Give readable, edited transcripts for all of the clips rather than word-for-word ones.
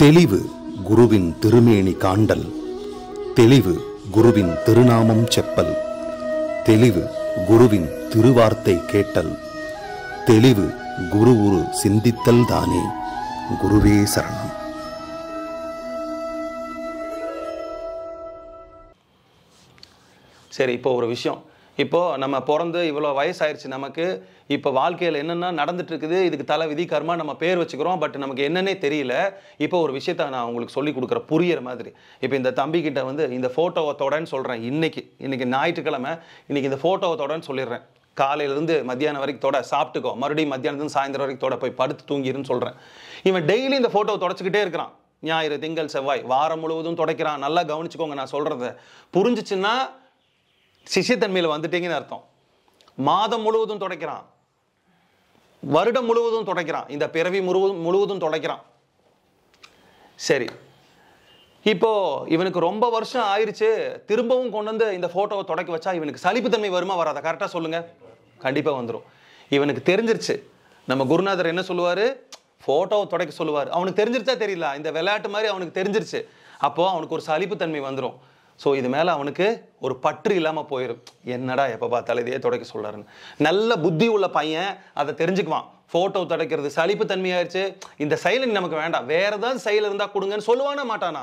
தெளிவு குருவின் திருமேனி காண்டல், தெளிவு குருவின் திருநாமம் செப்பல், தெளிவு குருவின் திருவார்த்தை கேட்டல், தெளிவு குரு உரு சிந்தித்தல் தானே. குருவே சரணம். சரி, இப்போ ஒரு விஷயம். இப்போது நம்ம பிறந்து இவ்வளோ வயசாயிருச்சு, நமக்கு இப்போ வாழ்க்கையில் என்னென்ன நடந்துட்டு இருக்குது, இதுக்கு தலை விதி கர்மா நம்ம பேர் வச்சுக்கிறோம். பட் நமக்கு என்னன்னே தெரியல. இப்போ ஒரு விஷயத்த நான் உங்களுக்கு சொல்லி கொடுக்குற புரியிற மாதிரி. இப்போ இந்த தம்பிக்கிட்ட வந்து இந்த ஃபோட்டோவை தொடன்னு சொல்கிறேன். இன்னைக்கு ஞாயிற்றுக்கிழமை, இன்னைக்கு இந்த ஃபோட்டோவை தொடன்னு சொல்லிடுறேன். காலையிலேருந்து மத்தியானம் வரைக்கும் தொட, சாப்பிட்டுக்கோ, மறுபடியும் மத்தியானத்துலேருந்து சாயந்தரம் வரைக்கும் தொட, போய் படுத்து தூங்கிருன்னு சொல்கிறேன். இவன் டெய்லி இந்த ஃபோட்டோவை தொடச்சிக்கிட்டே இருக்கிறான். ஞாயிறு, திங்கள், செவ்வாய், வாரம் முழுவதும் துடைக்கிறான். நல்லா கவனிச்சுக்கோங்க நான் சொல்கிறத. புரிஞ்சிச்சுன்னா சிஷ்யத்தன்மையில் வந்துட்டீங்கன்னு அர்த்தம். மாதம் முழுவதும் துடைக்கிறான், வருடம் முழுவதும் துடைக்கிறான், இந்த பிறவி முழுவதும் துடைக்கிறான். சரி, இப்போ இவனுக்கு ரொம்ப வருஷம் ஆயிடுச்சு, திரும்பவும் கொண்டு வந்து இந்த போட்டோவை துடைக்க வச்சா இவனுக்கு சலிப்புத்தன்மை வருமா வராதா? கரெக்டாக சொல்லுங்க. கண்டிப்பாக வந்துடும். இவனுக்கு தெரிஞ்சிருச்சு. நம்ம குருநாதர் என்ன சொல்லுவார்? ஃபோட்டோவை துடைக்க சொல்லுவார். அவனுக்கு தெரிஞ்சிருச்சா தெரியல, இந்த விளையாட்டு மாதிரி அவனுக்கு தெரிஞ்சிருச்சு. அப்போது அவனுக்கு ஒரு சலிப்புத்தன்மை வந்துடும். ஸோ இது மேலே அவனுக்கு ஒரு பற்று இல்லாமல் போயிடும். என்னடா எப்போ பார்த்தாலும் இதையே துடைக்க சொல்கிறாருன்னு. நல்ல புத்தி உள்ள பையன் அதை தெரிஞ்சுக்குவான். ஃபோட்டோ துடைக்கிறது சலிப்பு தன்மையாயிருச்சு, இந்த செயல் நமக்கு வேண்டாம், வேறு ஏதாவது செயல் இருந்தால் கொடுங்கன்னு சொல்லுவானா மாட்டானா?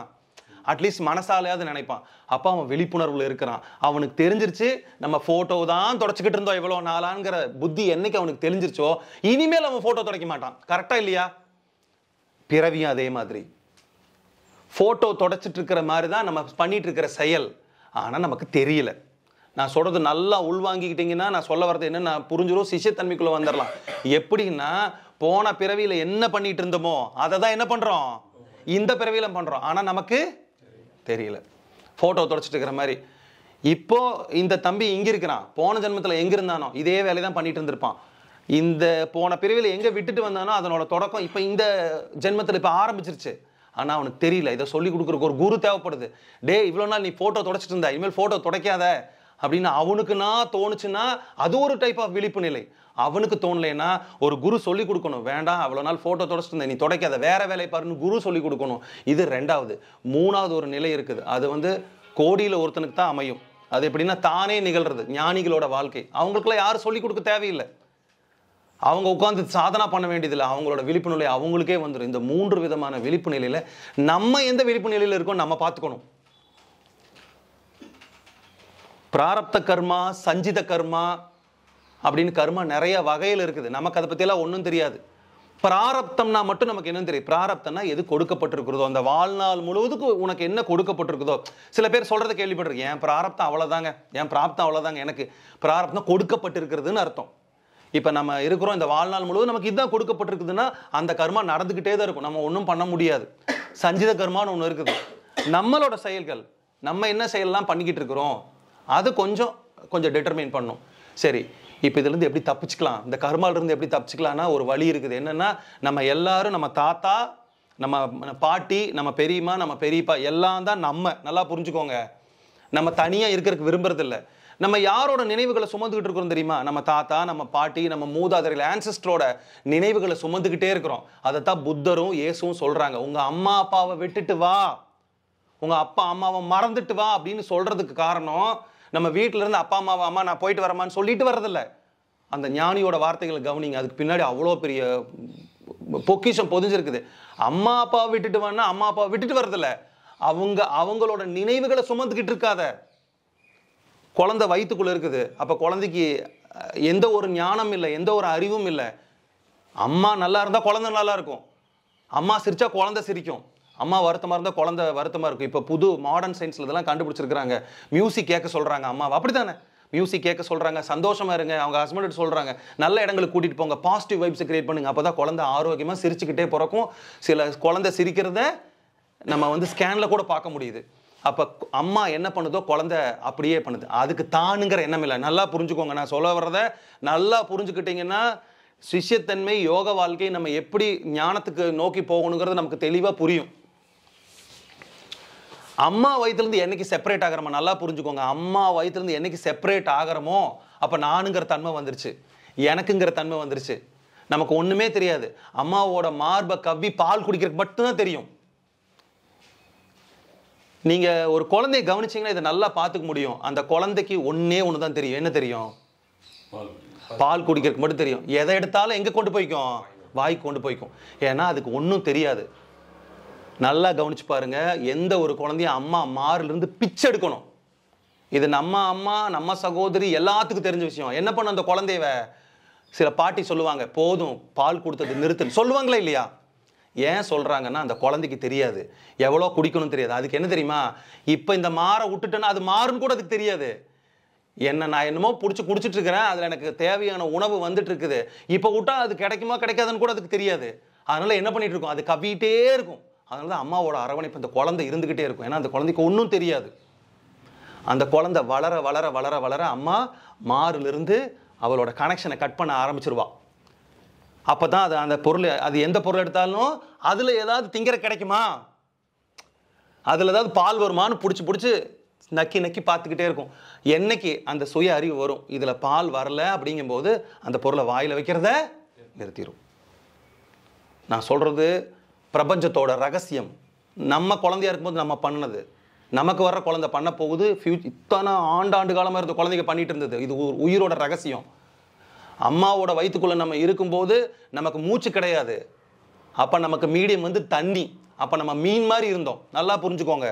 அட்லீஸ்ட் மனசாலையாவது நினைப்பான். அப்போ அவன் விழிப்புணர்வில் இருக்கிறான். அவனுக்கு தெரிஞ்சிருச்சு நம்ம ஃபோட்டோ தான் துடைச்சிக்கிட்டு இருந்தோம் இவ்வளோ நாளாங்கிற புத்தி என்னைக்கு அவனுக்கு தெரிஞ்சிருச்சோ, இனிமேல் அவன் ஃபோட்டோ துடைக்க மாட்டான். கரெக்டாக இல்லையா? பிறவியும் அதே மாதிரி ஃபோட்டோ தொடச்சிட்டு இருக்கிற மாதிரி தான் நம்ம பண்ணிட்டு இருக்கிற செயல். ஆனால் நமக்கு தெரியல. நான் சொல்கிறது நல்லா உள்வாங்கிக்கிட்டீங்கன்னா நான் சொல்ல வர்றது என்ன நான் புரிஞ்சிடும், சிஷ்யத்தன்மைக்குள்ளே வந்துடலாம். எப்படின்னா, போன பிறவியில் என்ன பண்ணிட்டு இருந்தோமோ அதை தான் என்ன பண்ணுறோம், இந்த பிறவியில் பண்ணுறோம். ஆனால் நமக்கு தெரியல. ஃபோட்டோ தொடச்சிட்டு இருக்கிற மாதிரி. இப்போ இந்த தம்பி இங்கே இருக்கிறான், போன ஜென்மத்தில் எங்கே இருந்தானோ இதே வேலையை தான் பண்ணிட்டு இருந்திருப்பான். இந்த போன பிறவியில் எங்கே விட்டுட்டு வந்தானோ அதனோட தொடக்கம் இப்போ இந்த ஜென்மத்தில் இப்போ ஆரம்பிச்சிருச்சு. ஆனால் அவனுக்கு தெரியல. இதை சொல்லி கொடுக்குறக்கு ஒரு குரு தேவைப்படுது. டே, இவ்வளோ நாள் நீ ஃபோட்டோ தொடச்சிட்டு இருந்தா, இனிமேல் ஃபோட்டோ துடைக்காத அப்படின்னு அவனுக்கு நான் தோணுச்சுன்னா அது ஒரு டைப் ஆஃப் விழிப்பு நிலை. அவனுக்கு தோணலைன்னா ஒரு குரு சொல்லி கொடுக்கணும். வேண்டாம், அவ்வளோ நாள் ஃபோட்டோ தொடச்சிட்டு இருந்தேன், நீ துடைக்காத, வேற வேலை பாருன்னு குரு சொல்லி கொடுக்கணும். இது ரெண்டாவது. மூணாவது ஒரு நிலை இருக்குது. அது வந்து கோடியில் ஒருத்தனுக்கு தான் அமையும். அது எப்படின்னா தானே நிகழ்றது. ஞானிகளோட வாழ்க்கை. அவங்களுக்குலாம் யாரும் சொல்லி கொடுக்க தேவையில்லை. அவங்க உட்காந்து சாதனா பண்ண வேண்டியதில்லை. அவங்களோட விழிப்பு நிலை அவங்களுக்கே வந்துடும். இந்த 3 விதமான விழிப்பு நிலையில் நம்ம எந்த விழிப்பு நிலையில் இருக்கோம் நம்ம பார்த்துக்கணும். பிராரப்த கர்மா, சஞ்சித கர்மா அப்படின்னு கர்மா நிறைய வகையில் இருக்குது. நமக்கு அதை பற்றியெல்லாம் ஒன்றும் தெரியாது. பிராரப்தம்னா மட்டும் நமக்கு என்னன்னு தெரியும். பிராரப்தம்னா எது கொடுக்கப்பட்டிருக்கிறதோ, அந்த வாழ்நாள் முழுவதுக்கு உனக்கு என்ன கொடுக்கப்பட்டிருக்குதோ. சில பேர் சொல்கிறத கேள்விப்பட்டிருக்கேன், என் பிராரப்தம் அவ்வளோதாங்க, என் பிராப்தம் அவ்வளோதாங்க. எனக்கு பிராரப்தம் கொடுக்கப்பட்டிருக்கிறதுன்னு அர்த்தம். இப்போ நம்ம இருக்கிறோம், இந்த வாழ்நாள் முழுவதும் நமக்கு இதுதான் கொடுக்கப்பட்டிருக்குதுன்னா அந்த கர்மா நடந்துக்கிட்டே தான் இருக்கும். நம்ம ஒன்றும் பண்ண முடியாது. சஞ்சித கர்மான்னு ஒன்று இருக்குது. நம்மளோட செயல்கள், நம்ம என்ன செயல்லாம் பண்ணிக்கிட்டு இருக்கிறோம் அது கொஞ்சம் டிட்டர்மைன் பண்ணும். சரி, இப்போ இதுலேருந்து எப்படி தப்பிச்சுக்கலாம், இந்த கர்மாலிருந்து எப்படி தப்பிச்சுக்கலாம்னா ஒரு வழி இருக்குது. என்னென்னா, நம்ம எல்லாரும், நம்ம தாத்தா, நம்ம பாட்டி, நம்ம பெரியம்மா, நம்ம பெரியப்பா எல்லாம் தான் நம்ம. நல்லா புரிஞ்சுக்கோங்க. நம்ம தனியாக இருக்கிறதுக்கு விரும்புறதில்லை. நம்ம யாரோட நினைவுகளை சுமந்துக்கிட்டு இருக்கிறோம் தெரியுமா? நம்ம தாத்தா, நம்ம பாட்டி, நம்ம மூதாதையர்கள், ஆன்செஸ்டரோட நினைவுகளை சுமந்துக்கிட்டே இருக்கிறோம். அதைத்தான் புத்தரும் இயேசுவும் சொல்கிறாங்க. உங்கள் அம்மா அப்பாவை விட்டுட்டு வா, உங்கள் அப்பா அம்மாவை மறந்துட்டு வா அப்படின்னு சொல்கிறதுக்கு காரணம், நம்ம வீட்டிலேருந்து அப்பா அம்மாவை அம்மா நான் போயிட்டு வரமான்னு சொல்லிட்டு வர்றதில்ல. அந்த ஞானியோட வார்த்தைகளை கவனிங்க. அதுக்கு பின்னாடி அவ்வளோ பெரிய பொக்கிஷம் பொதிஞ்சிருக்குது. அம்மா அப்பாவை விட்டுட்டு வான்னா அம்மா அப்பாவை விட்டுட்டு வர்றதில்ல, அவங்களோட நினைவுகளை சுமந்துக்கிட்டு இருக்காத. குழந்தை வயிற்றுக்குள்ளே இருக்குது. அப்போ குழந்தைக்கு எந்த ஒரு ஞானம் இல்லை, எந்த ஒரு அறிவும் இல்லை. அம்மா நல்லா இருந்தால் குழந்தை நல்லா இருக்கும். அம்மா சிரித்தா குழந்தை சிரிக்கும். அம்மா வருத்தமாக இருந்தால் குழந்தை வருத்தமாக இருக்கும். இப்போ புது மாடர்ன் சயின்ஸில் இதெல்லாம் கண்டுபிடிச்சிருக்கிறாங்க. மியூசிக் கேட்க சொல்கிறாங்க அம்மாவை. அப்படி தானே? மியூசிக் கேட்க சொல்கிறாங்க, சந்தோஷமாக இருங்க. அவங்க ஹஸ்பண்ட் சொல்கிறாங்க, நல்ல இடங்களுக்கு கூட்டிகிட்டு போங்க, பாசிட்டிவ் வைப்ஸை கிரியேட் பண்ணுங்க. அப்போ தான் குழந்தை ஆரோக்கியமாக சிரிச்சுக்கிட்டே பிறக்கும். சில குழந்தை சிரிக்கிறத நம்ம வந்து ஸ்கேனில் கூட பார்க்க முடியுது. அப்போ அம்மா என்ன பண்ணுதோ குழந்தை அப்படியே பண்ணுது. அதுக்கு தானுங்கிற எண்ணம் இல்லை. நல்லா புரிஞ்சுக்கோங்க. நான் சொல்ல வர்றதை நல்லா புரிஞ்சுக்கிட்டீங்கன்னா சிஷ்யத்தன்மை, யோக வாழ்க்கை நம்ம எப்படி ஞானத்துக்கு நோக்கி போகணுங்கிறது நமக்கு தெளிவாக புரியும். அம்மா வயிற்றுலேருந்து என்னைக்கு செப்பரேட் ஆகிறோமோ, நல்லா புரிஞ்சுக்கோங்க. அம்மா வயிற்றுலேருந்து என்னைக்கு செப்பரேட் ஆகிறோமோ அப்போ நானுங்கிற தன்மை வந்துருச்சு, எனக்குங்கிற தன்மை வந்துருச்சு. நமக்கு ஒன்றுமே தெரியாது. அம்மாவோட மார்பை கவ்வி பால் குடிக்கிறதுக்கு மட்டும்தான் தெரியும். நீங்கள் ஒரு குழந்தைய கவனிச்சிங்கன்னா இதை நல்லா பார்த்துக்க முடியும். அந்த குழந்தைக்கு ஒன்றே ஒன்று தான் தெரியும். என்ன தெரியும்? பால் குடிக்கிறதுக்கு மட்டும் தெரியும். எதை எடுத்தாலும் எங்கே கொண்டு போய்க்கும்? வாய்க்கு கொண்டு போய்க்கும். ஏன்னா அதுக்கு ஒன்றும் தெரியாது. நல்லா கவனிச்சு பாருங்க. எந்த ஒரு குழந்தையும் அம்மா மாறிலிருந்து பிச்சை எடுக்கணும். இது நம்ம அம்மா, நம்ம சகோதரி எல்லாத்துக்கும் தெரிஞ்ச விஷயம். என்ன பண்ண அந்த குழந்தைய சில பாட்டி சொல்லுவாங்க, போதும் பால் கொடுத்தது நிறுத்துன்னு சொல்லுவாங்களா இல்லையா? ஏன் சொல்கிறாங்கன்னா அந்த குழந்தைக்கு தெரியாது, எவ்வளோ குடிக்கணும் தெரியாது. அதுக்கு என்ன தெரியுமா? இப்போ இந்த மாறை விட்டுட்டேன்னா அது மாறுன்னு கூட அதுக்கு தெரியாது. என்ன நான் என்னமோ பிடிச்சி குடிச்சிட்டு இருக்கிறேன், அதில் எனக்கு தேவையான உணவு வந்துட்டு இருக்குது, இப்போ விட்டா அது கிடைக்குமா கிடைக்காதுன்னு கூட அதுக்கு தெரியாது. அதனால என்ன பண்ணிட்டு இருக்கோம்? அது கவிட்டே இருக்கும். அதனால தான் அம்மாவோட அரவணைப்பு அந்த குழந்தை இருந்துக்கிட்டே இருக்கும். ஏன்னா அந்த குழந்தைக்கு ஒன்றும் தெரியாது. அந்த குழந்தை வளர வளர வளர வளர அம்மா மாறிலிருந்து அவளோட கனெக்ஷனை கட் பண்ண ஆரம்பிச்சிருவா. அப்போ தான் அது அந்த பொருள், அது எந்த பொருள் எடுத்தாலும் அதில் ஏதாவது திங்கிற கிடைக்குமா, அதில் ஏதாவது பால் வருமானு பிடிச்சி நக்கி நக்கி பார்த்துக்கிட்டே இருக்கும். என்னைக்கு அந்த சுய அறிவு வரும், இதில் பால் வரல அப்படிங்கும்போது அந்த பொருளை வாயில் வைக்கிறத நிறுத்திடும். நான் சொல்கிறது பிரபஞ்சத்தோட ரகசியம். நம்ம குழந்தையா இருக்கும்போது நம்ம பண்ணது, நமக்கு வர்ற குழந்தை பண்ண போகுது. இத்தனை ஆண்டு காலமாக இருந்த குழந்தைங்க பண்ணிட்டு இருந்தது. இது உயிரோட ரகசியம். அம்மாவோட வயிற்றுக்குள்ளே நம்ம இருக்கும்போது நமக்கு மூச்சு கிடையாது. அப்போ நமக்கு மீடியம் வந்து தண்ணி. அப்போ நம்ம மீன் மாதிரி இருந்தோம். நல்லா புரிஞ்சுக்கோங்க,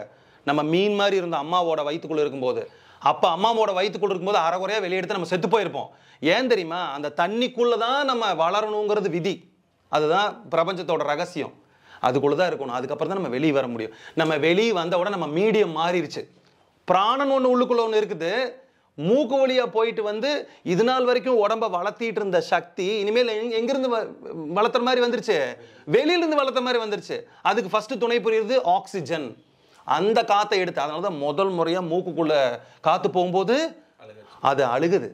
நம்ம மீன் மாதிரி இருந்தோம் அம்மாவோட வயிற்றுக்குள்ளே இருக்கும்போது. அப்போ அம்மாவோட வயிற்றுக்குள்ளே இருக்கும்போது அரைகுறையாக வெளியெடுத்து நம்ம செத்து போயிருப்போம். ஏன் தெரியுமா? அந்த தண்ணிக்குள்ளே தான் நம்ம வளரணுங்கிறது விதி. அதுதான் பிரபஞ்சத்தோட ரகசியம். அதுக்குள்ளே தான் இருக்கணும். அதுக்கப்புறம் தான் நம்ம வெளியே வர முடியும். நம்ம வெளியே வந்த உடனே நம்ம மீடியம் மாறிடுச்சு. பிராணன் ஒன்று உள்ளுக்குள்ள ஒன்று இருக்குது. மூக்கு வழியாக போயிட்டு வந்து இது நாள் வரைக்கும் உடம்ப வளர்த்திட்டு இருந்த சக்தி இனிமேல் எங்கிருந்து வளர்த்துற மாதிரி வந்துருச்சு? வெளியிலிருந்து வளர்த்த மாதிரி வந்துருச்சு. அதுக்கு ஃபர்ஸ்ட் துணை புரியுது ஆக்சிஜன். அந்த காற்றை எடுத்து, அதனால தான் முதல் முறையாக மூக்குக்குள்ள காற்று போகும்போது அது அழுகுது.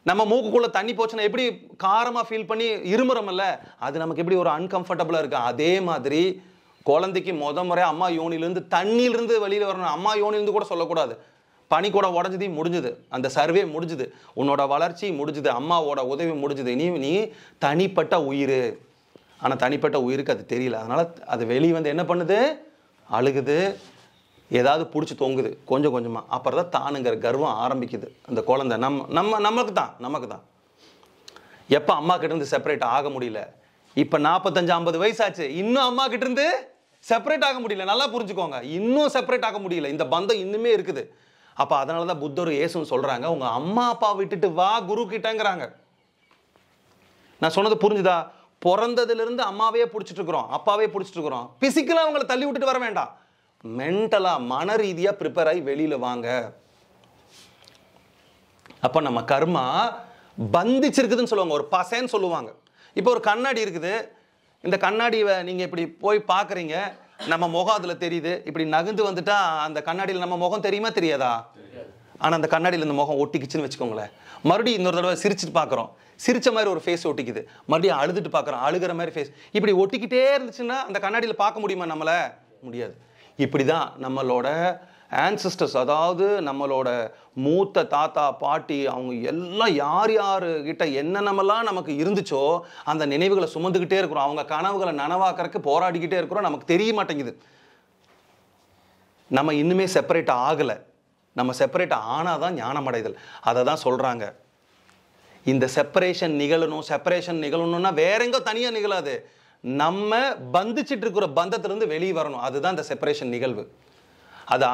நம்ம மூக்குக்குள்ள தண்ணி போச்சுன்னா எப்படி காரமாக ஃபீல் பண்ணி இருமுறமில்ல, அது நமக்கு எப்படி ஒரு அன்கம்ஃபர்டபுளாக இருக்கு. அதே மாதிரி குழந்தைக்கு முறையாக அம்மா யோனிலிருந்து தண்ணியிலிருந்து வெளியில் வரணும். அம்மா யோனிலிருந்து கூட சொல்லக்கூடாது. பனி கூட உடஞ்சது முடிஞ்சுது, அந்த சர்வே முடிஞ்சுது, உன்னோட வளர்ச்சி முடிஞ்சுது, அம்மாவோட உதவி முடிஞ்சுது. நீ தனிப்பட்ட உயிர். ஆனால் தனிப்பட்ட உயிருக்கு அது தெரியல. அதனால் அது வெளியே வந்து என்ன பண்ணுது? அழுகுது, ஏதாவது பிடிச்சி தொங்குது கொஞ்சம் கொஞ்சமாக. அப்புறம் தான் தானுங்கிற கர்வம் ஆரம்பிக்குது அந்த குழந்தை. நமக்கு தான் எப்போ அம்மா கிட்டேருந்து செப்பரேட் ஆக முடியல. இப்போ 45-50 வயசாச்சு, இன்னும் அம்மா கிட்டேருந்து செப்பரேட் ஆக முடியல. நல்லா புரிஞ்சுக்கோங்க, இன்னும் செப்பரேட் ஆக முடியல. இந்த பந்தம் இன்னுமே இருக்குது. அப்போ அதனால தான் புத்தர் இயேசுன்னு சொல்கிறாங்க, உங்கள் அம்மா அப்பா விட்டுட்டு வா குரு கிட்டங்கிறாங்க. நான் சொன்னது புரிஞ்சுதா? பிறந்ததுலேருந்து அம்மாவே பிடிச்சிட்டு இருக்கிறோம், அப்பாவே பிடிச்சிட்டு இருக்கிறோம். பிசிக்கலாக அவங்கள தள்ளி விட்டுட்டு வர வேண்டாம். மென்டலாக மன ரீதியாக ப்ரிப்பேர் ஆகி வெளியில் வாங்க. அப்போ நம்ம கர்மா பந்திச்சிருக்குதுன்னு சொல்லுவாங்க, ஒரு பசேன்னு சொல்லுவாங்க. இப்போ ஒரு கண்ணாடி இருக்குது. இந்த கண்ணாடியை நீங்கள் இப்படி போய் பார்க்குறீங்க, நம்ம முகம் அதில் தெரியுது. இப்படி நகர்ந்து வந்துட்டா அந்த கண்ணாடியில் நம்ம முகம் தெரியுமா தெரியாதா? ஆனால் அந்த கண்ணாடியில் இந்த முகம் ஒட்டிக்கிச்சுன்னு வச்சுக்கோங்களேன். மறுபடியும் இன்னொரு தடவை சிரிச்சுட்டு பார்க்குறோம், சிரிச்ச மாதிரி ஒரு ஃபேஸ் ஒட்டிக்குது. மறுபடியும் அழுதுட்டு பார்க்குறோம், அழுகிற மாதிரி ஃபேஸ். இப்படி ஒட்டிக்கிட்டே இருந்துச்சுன்னா அந்த கண்ணாடியில் பார்க்க முடியுமா நம்மளை? முடியாது. இப்படி தான் நம்மளோட ஆன்சிஸ்டர்ஸ், அதாவது நம்மளோட மூத்த தாத்தா பாட்டி, அவங்க எல்லாம் யார் யாருக்கிட்ட என்னென்னமெல்லாம் நமக்கு இருந்துச்சோ அந்த நினைவுகளை சுமந்துக்கிட்டே இருக்கிறோம். அவங்க கனவுகளை நனவாக்கிறதுக்கு போராடிக்கிட்டே இருக்கிறோம். நமக்கு தெரிய மாட்டேங்குது. நம்ம இன்னுமே செப்பரேட் ஆகலை. நம்ம செப்பரேட் ஆனால் தான் ஞானம் அடைதல். அதை தான் சொல்கிறாங்க. இந்த செப்பரேஷன் நிகழணும்னா வேற எங்கோ தனியாக நிகழாது. நம்ம பந்திச்சிட்டு இருக்கிற பந்தத்திலிருந்து வெளியே வரணும். அதுதான் இந்த செப்பரேஷன் நிகழ்வு. அது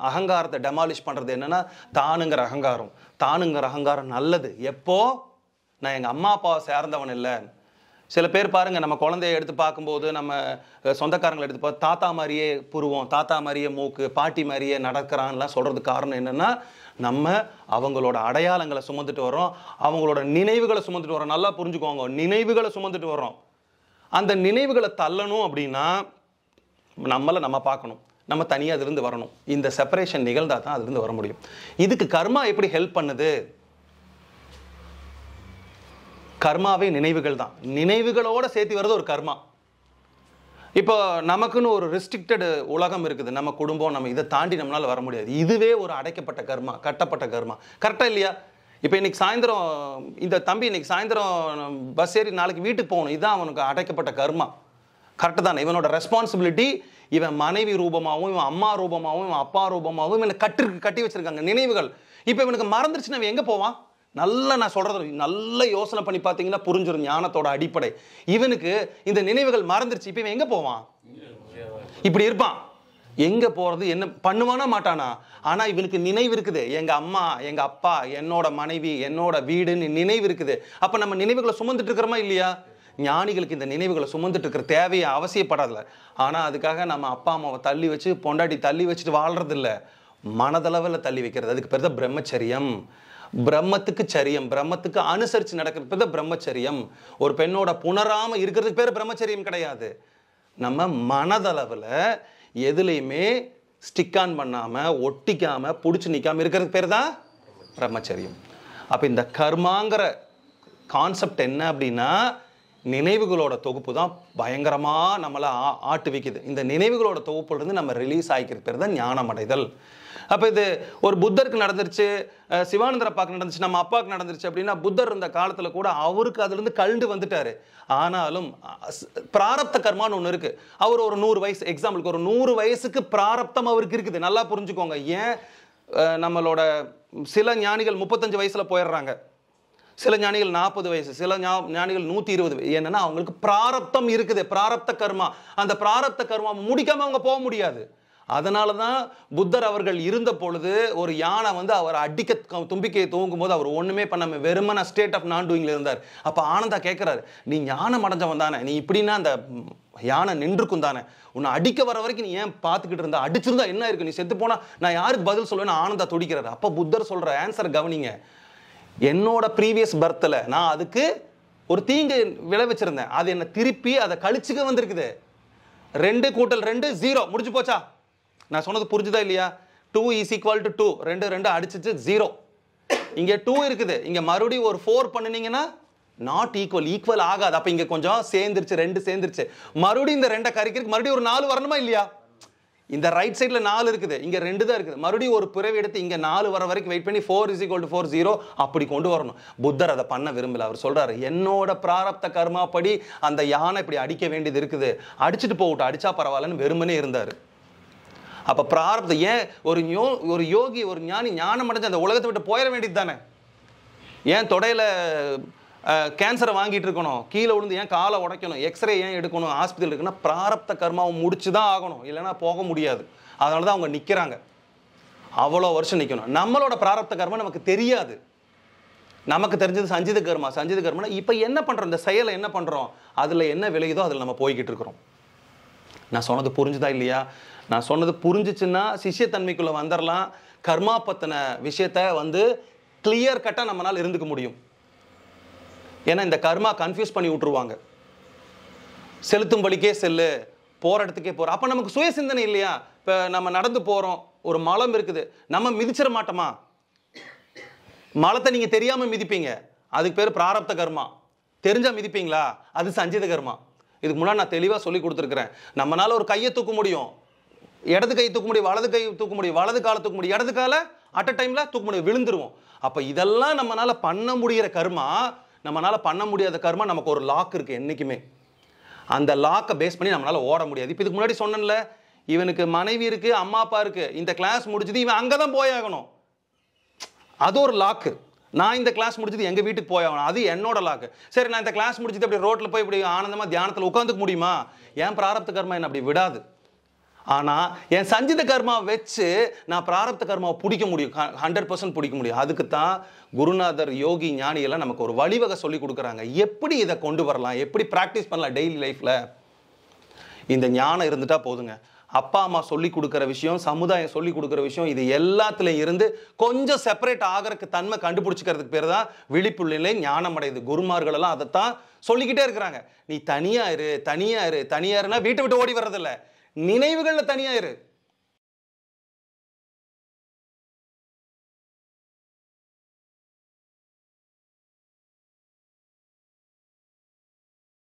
அகங்காரத்தை டெமாலிஷ் பண்ணுறது. என்னென்னா தானுங்கிற அகங்காரம் நல்லது. எப்போ நான் எங்கள் அம்மா அப்பாவை சேர்ந்தவன் இல்லை. சில பேர் பாருங்கள், நம்ம குழந்தைய எடுத்து பார்க்கும்போது, நம்ம சொந்தக்காரங்களை எடுத்து பார்த்து தாத்தா மாதிரியே புருவம், தாத்தா மாதிரியே மூக்கு, பாட்டி மாதிரியே நடக்கிறான்லாம் சொல்கிறதுக்கு காரணம் என்னென்னா, நம்ம அவங்களோட அடையாளங்களை சுமந்துட்டு வரோம், அவங்களோட நினைவுகளை சுமந்துட்டு வரோம். நல்லா புரிஞ்சுக்கோங்க, நினைவுகளை சுமந்துட்டு வரோம். அந்த நினைவுகளை தள்ளணும் அப்படின்னா நம்ம பார்க்கணும், நம்ம தனியாக அதுலேருந்து வரணும். இந்த செப்பரேஷன் நிகழ்ந்தால் தான் அதுலேருந்து வர முடியும். இதுக்கு கர்மா எப்படி ஹெல்ப் பண்ணுது? கர்மாவே நினைவுகள் தான். நினைவுகளோடு சேர்த்து வர்றது ஒரு கர்மா. இப்போ நமக்குன்னு ஒரு ரெஸ்ட்ரிக்டட் உலகம் இருக்குது, நம்ம குடும்பம், நம்ம இதை தாண்டி நம்மளால் வர முடியாது. இதுவே ஒரு அடைக்கப்பட்ட கர்மா, கட்டப்பட்ட கர்மா. கரெக்டாக இல்லையா? இப்போ இன்னைக்கு சாயந்தரம் இந்த தம்பி இன்னைக்கு சாயந்தரம் பஸ் ஏறி நாளைக்கு வீட்டுக்கு போகணும், இதுதான் அவனுக்கு அடைக்கப்பட்ட கர்மா. கரெக்டு தானே? இவனோட ரெஸ்பான்சிபிலிட்டி இவன் மனைவி ரூபமாகவும், இவன் அம்மா ரூபமாகவும், இவன் அப்பா ரூபமாகவும் இவனை கட்டி வச்சிருக்காங்க நினைவுகள். இப்போ இவனுக்கு மறந்துருச்சுன்னா இவன் எங்கே போவான்? நல்லா நான் சொல்றது நல்ல யோசனை பண்ணி பார்த்தீங்கன்னா புரிஞ்சிடும் ஞானத்தோட அடிப்படை. இவனுக்கு இந்த நினைவுகள் மறந்துருச்சு, இப்போ இவன் எங்கே போவான்? இப்படி இருப்பான். எங்க போறது, என்ன பண்ணுவானா மாட்டானா? ஆனா இவனுக்கு நினைவு இருக்குது, எங்க அம்மா, எங்க அப்பா, என்னோட மனைவி, என்னோட வீடுன்னு நினைவு இருக்குது. அப்ப நம்ம நினைவுகளை சுமந்துட்டு இருக்கிறோமா இல்லையா? ஞானிகளுக்கு இந்த நினைவுகளை சுமந்துட்டு இருக்கிற தேவையை அவசியப்படாதுல. ஆனா அதுக்காக நம்ம அப்பா அம்மாவை தள்ளி வச்சு, பொண்டாட்டி தள்ளி வச்சுட்டு வாழ்றது இல்லை, மனதளவில் தள்ளி வைக்கிறது. அதுக்கு பேர் தான் பிரம்மச்சரியம். பிரம்மத்துக்கு சரியம், பிரம்மத்துக்கு அனுசரித்து நடக்கிறது பேர் தான் பிரம்மச்சரியம். ஒரு பெண்ணோட புணராம இருக்கிறதுக்கு பேர் பிரம்மச்சரியம் கிடையாது. நம்ம மனதளவில் எதுலையுமே ஸ்டிக் ஆன் பண்ணாம, ஒட்டிக்காம, பிடிச்சி நிற்காம இருக்கிறதுக்கு பேர் தான் பிரம்மச்சரியம். அப்போ இந்த கர்மாங்கிற கான்செப்ட் என்ன அப்படின்னா, நினைவுகளோட தொகுப்பு தான் பயங்கரமாக நம்மளை ஆட்டு வைக்குது. இந்த நினைவுகளோட தொகுப்புலேருந்து நம்ம ரிலீஸ் ஆகிக்கிறது பேர் தான் ஞானம் அடைதல். அப்போ இது ஒரு புத்தருக்கு நடந்துருச்சு, சிவானந்தர் அப்பாவுக்கு நடந்துச்சு, நம்ம அப்பாவுக்கு நடந்துருச்சு அப்படின்னா, புத்தர் இருந்த காலத்தில் கூட அவருக்கு அதுலேருந்து கழுண்டு வந்துட்டார். ஆனாலும் பிராரப்த கர்மான்னு ஒன்று இருக்குது. அவர் ஒரு 100 வயசு, எக்ஸாம்பிளுக்கு ஒரு 100 வயசுக்கு பிராரப்தம் அவருக்கு இருக்குது. நல்லா புரிஞ்சுக்கோங்க. ஏன் நம்மளோட சில ஞானிகள் 35 வயசில் போயிடுறாங்க, சில ஞானிகள் 40 வயசு, சில ஞானிகள் 120. என்னன்னா அவங்களுக்கு பிராரப்தம் இருக்குது, பிராரப்த கர்மா. அந்த பிராரப்த கர்மா முடிக்காம அவங்க போக முடியாது. அதனால தான் புத்தர் அவர்கள் இருந்த பொழுது ஒரு யானை வந்து அவர் அடிக்க தும்பிக்கையை தூங்கும் போது அவர் ஒன்றுமே பண்ணாமல் வெறுமன ஸ்டேட் ஆஃப் நான் டூயிங்கில் இருந்தார். அப்போ ஆனந்தா கேட்குறாரு, நீ ஞானம் அடைஞ்சவன் தானே, நீ இப்படின்னா அந்த யானை நின்றுக்கும் தானே, உன்னை அடிக்க வர வரைக்கும் நீ ஏன் பார்த்துக்கிட்டு இருந்தா? அடிச்சிருந்தா என்ன இருக்கு, நீ செத்து போனா நான் யாருக்கு பதில் சொல்லுவேன்னு ஆனந்தா துடிக்கிறாரு. அப்போ புத்தர் சொல்கிற ஆன்சர் கவனிங்க. என்னோட ப்ரீவியஸ் பர்த்தில் நான் அதுக்கு ஒரு தீங்கு விளைவிச்சிருந்தேன், அது என்னை திருப்பி அதை கழிச்சுக்க வந்திருக்குது. 2 + 2 0 முடிஞ்சு போச்சா? நான் சொன்னது புரிஞ்சுதா இல்லையா? 2 = 2, 2 அடிச்சிச்சு 0. இங்கே 2 இருக்குது, இங்கே மறுபடியும் ஒரு 4 பண்ணினீங்கன்னா நாட் ஈக்குவல் ஆகாது. அப்போ இங்கே கொஞ்சம் சேர்ந்துருச்சு, 2 சேர்ந்துருச்சு. மறுபடியும் இந்த 2 கறிக்கிறதுக்கு மறுபடியும் ஒரு 4 வரணுமா இல்லையா? இந்த ரைட் சைடில் 4 இருக்குது, இங்கே 2 தான் இருக்குது. மறுபடியும் ஒரு பிறவி எடுத்து இங்கே 4 வர வரைக்கும் வெயிட் பண்ணி 4 = 4 0 அப்படி கொண்டு வரணும். புத்தர் அதை பண்ண விரும்பல. அவர் சொல்றாரு, என்னோட பிராரப்த கர்மா படி அந்த யானை இப்படி அடிக்க வேண்டியது இருக்குது, அடிச்சுட்டு போகட்டும், அடிச்சா பரவாயில்லன்னு வெறுமனே இருந்தார். அப்போ பிராரப்தம் ஏன் ஒரு யோகி, ஒரு ஞானி ஞானம் அடைஞ்சு அந்த உலகத்தை விட்டு போயிட வேண்டியது தானே? ஏன் தொடையில் கேன்சரை வாங்கிட்டு இருக்கணும், கீழே விழுந்து ஏன் காலை உடைக்கணும், எக்ஸ்ரே ஏன் எடுக்கணும், ஹாஸ்பிட்டல் இருக்குன்னா பிராரப்த கர்மாவை முடிச்சு தான் ஆகணும், இல்லைன்னா போக முடியாது. அதனால தான் அவங்க நிற்கிறாங்க, அவ்வளோ வருஷம் நிற்கணும். நம்மளோட பிராரப்த கர்மா நமக்கு தெரியாது. நமக்கு தெரிஞ்சது சஞ்சித கர்மா. சஞ்சித கர்மானா இப்போ என்ன பண்ணுறோம், இந்த செயலை என்ன பண்ணுறோம், அதில் என்ன விளையுதோ அதில் நம்ம போய்கிட்டு இருக்கிறோம். நான் சொன்னது புரிஞ்சுதா இல்லையா? நான் சொன்னது புரிஞ்சிச்சுன்னா சிஷ்யத்தன்மைக்குள்ளே வந்துடலாம். கர்மா பற்றின விஷயத்த வந்து கிளியர் கட்டாக நம்மளால் இருந்துக்க முடியும். ஏன்னா இந்த கர்மா கன்ஃபியூஸ் பண்ணி விட்டுருவாங்க. செலுத்தும் வழிக்கே செல்லு, போகிற இடத்துக்கே போகிற. அப்போ நமக்கு சுய சிந்தனை இல்லையா? இப்போ நம்ம நடந்து போகிறோம், ஒரு மலம் இருக்குது, நம்ம மிதிச்சிட மாட்டோமா? மலத்தை நீங்கள் தெரியாமல் மிதிப்பீங்க, அதுக்கு பேர் பிராரப்த கர்மா. தெரிஞ்சால் மிதிப்பீங்களா? அது சஞ்சித கர்மா. இதுக்கு முன்னாடி நான் தெளிவாக சொல்லி கொடுத்துருக்குறேன். நம்மளால ஒரு கையை தூக்க முடியும், இடது கை தூக்க முடியும், வலது கை தூக்க முடியும், வலது காலை தூக்க முடியும், இடது காலை அட் அ டைமில் தூக்க முடியும், விழுந்துருவோம். அப்போ இதெல்லாம் நம்மளால பண்ண முடிகிற கர்மா. நம்மளால பண்ண முடியாத கர்மா நமக்கு ஒரு லாக் இருக்குது என்றைக்குமே. அந்த லாக்கை பேஸ் பண்ணி நம்மளால ஓட முடியாது. இப்போ இதுக்கு முன்னாடி சொன்னேன்ல, இவனுக்கு மனைவி இருக்குது, அம்மா அப்பா இருக்குது, இந்த கிளாஸ் முடிச்சது இவன் அங்கே தான் போயாகணும், அது ஒரு லாக்கு. நான் இந்த கிளாஸ் முடிச்சது எங்கள் வீட்டுக்கு போயாகணும், அது என்னோட லாக்கு. சரி, நான் இந்த கிளாஸ் முடிச்சது அப்படி ரோட்டில் போய் இப்படி ஆனந்தமாக தியானத்தில் உட்காந்துக்க முடியுமா? என் பிராரப்த கர்மா என்ன அப்படி விடாது. ஆனால் என் சஞ்சித கர்மா வச்சு நான் பிராரப்த கர்மாவை பிடிக்க முடியும், 100% பிடிக்க முடியும். அதுக்கு தான் குருநாதர், யோகி, ஞானியெல்லாம் நமக்கு ஒரு வழிவகை சொல்லி கொடுக்குறாங்க. எப்படி இதை கொண்டு வரலாம், எப்படி ப்ராக்டிஸ் பண்ணலாம் டெய்லி லைஃப்பில். இந்த ஞானம் இருந்துட்டா போதுங்க. அப்பா அம்மா சொல்லி கொடுக்குற விஷயம், சமுதாயம் சொல்லி கொடுக்குற விஷயம், இது எல்லாத்துலேயும் இருந்து கொஞ்சம் செப்பரேட் ஆகிறதுக்கு தன்மை கண்டுபிடிச்சிக்கிறதுக்கு பேர் தான் விழிப்புள்ளிலே ஞானம் அடையுது. குருமார்களெல்லாம் அதைத்தான் சொல்லிக்கிட்டே இருக்கிறாங்க. நீ தனியாக இரு, தனியாக இரு. தனியாக இருனா வீட்டை விட்டு ஓடி வர்றதில்லை, நினைவுகளில் தனியாக இரு.